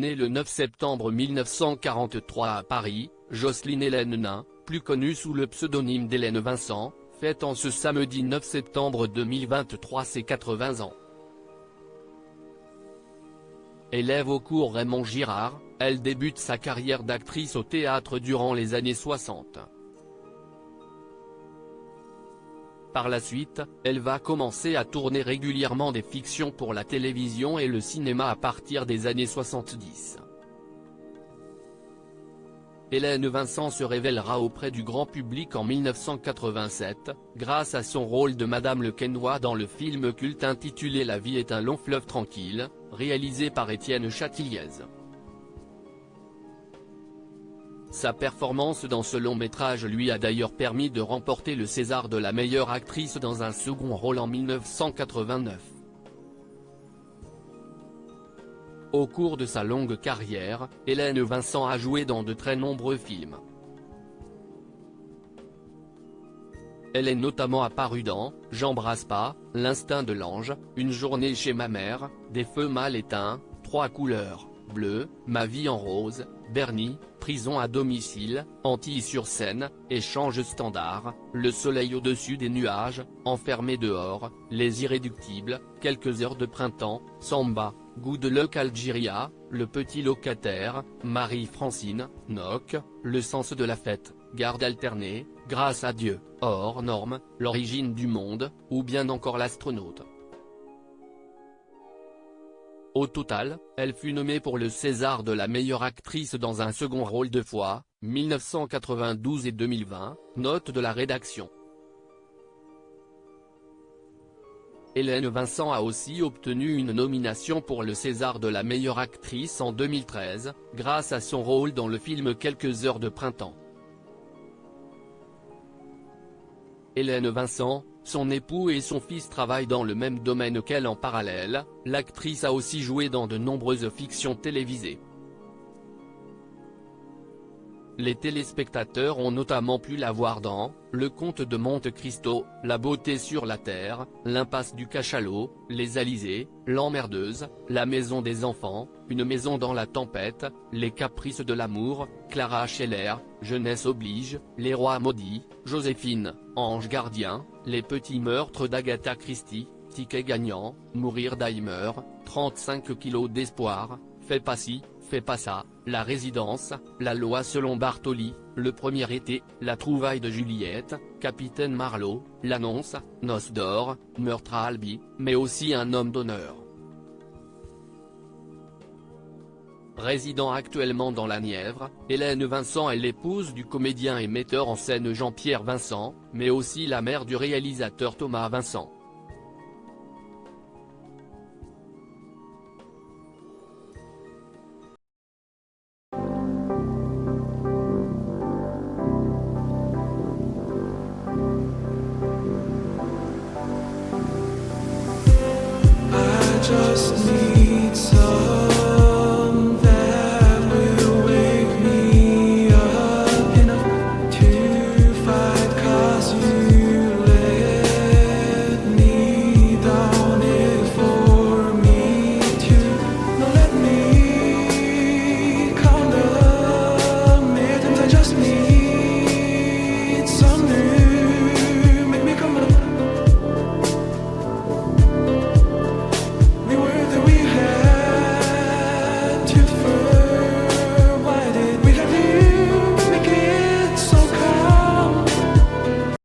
Née le 9 septembre 1943 à Paris, Jocelyne Hélène Nain, plus connue sous le pseudonyme d'Hélène Vincent, fête en ce samedi 9 septembre 2023 ses 80 ans. Élève au cours Raymond Girard, elle débute sa carrière d'actrice au théâtre durant les années 60. Par la suite, elle va commencer à tourner régulièrement des fictions pour la télévision et le cinéma à partir des années 70. Hélène Vincent se révélera auprès du grand public en 1987, grâce à son rôle de Madame Le Quesnoy dans le film culte intitulé La vie est un long fleuve tranquille, réalisé par Étienne Châtilliez. Sa performance dans ce long métrage lui a d'ailleurs permis de remporter le César de la meilleure actrice dans un second rôle en 1989. Au cours de sa longue carrière, Hélène Vincent a joué dans de très nombreux films. Elle est notamment apparue dans « J'embrasse pas »,« L'instinct de l'ange »,« Une journée chez ma mère »,« Des feux mal éteints »,« Trois couleurs »,« Bleu »,« Ma vie en rose »,« Bernie »,« Prison à domicile »,« Antilles-sur-Seine »,« Échange standard »,« Le soleil au-dessus des nuages »,« Enfermé dehors »,« Les irréductibles »,« Quelques heures de printemps »,« Samba »,« Good Luck Algeria »,« Le petit locataire »,« Marie-Francine »,« Noc »,« Le sens de la fête »,« Garde alternée »,« Grâce à Dieu »,« Hors norme »,« L'origine du monde » ou bien encore L'astronaute. Au total, elle fut nommée pour le César de la meilleure actrice dans un second rôle 2 fois, 1992 et 2020, note de la rédaction. Hélène Vincent a aussi obtenu une nomination pour le César de la meilleure actrice en 2013, grâce à son rôle dans le film Quelques heures de printemps. Hélène Vincent, son époux et son fils travaillent dans le même domaine qu'elle en parallèle, l'actrice a aussi joué dans de nombreuses fictions télévisées. Les téléspectateurs ont notamment pu la voir dans « Le comte de Monte Cristo »,« La beauté sur la terre »,« L'impasse du cachalot »,« Les Alizés »,« L'emmerdeuse »,« La maison des enfants »,« Une maison dans la tempête »,« Les caprices de l'amour »,« Clara Scheller »,« Jeunesse oblige »,« Les rois maudits »,« Joséphine »,« Ange gardien »,« Les petits meurtres d'Agatha Christie »,« Ticket gagnant »,« Mourir d'Alzheimer »,« 35 kilos d'espoir »,« Fais pas ci, fais pas ça », La résidence, La loi selon Bartoli, Le premier été, La trouvaille de Juliette, Capitaine Marlowe, L'annonce, Noces d'or, Meurtre à Albi, mais aussi Un homme d'honneur. Résidant actuellement dans la Nièvre, Hélène Vincent est l'épouse du comédien et metteur en scène Jean-Pierre Vincent, mais aussi la mère du réalisateur Thomas Vincent.